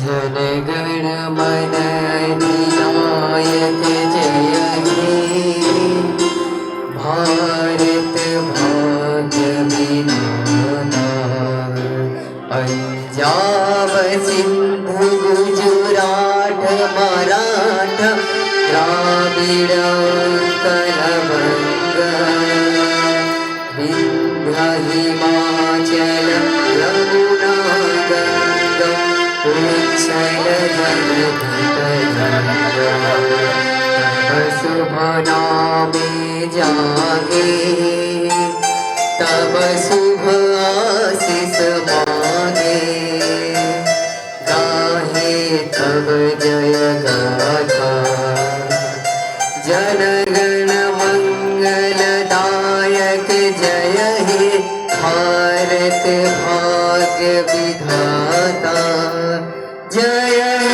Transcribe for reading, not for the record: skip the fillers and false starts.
जनगण मन अधिनायक जय हे भारत भाग्य विधाता पंजाब सिंधु गुजरात मराठा द्राविड उत्कल विंध्य हिमाचल यमुना गंगा उच्छल तब शुभ नामे जागे तब शुभ आशीष मांगे गाहे तब जय गाथा जनगण मंगलदायक जय हे भारत भाग्य विधाता जय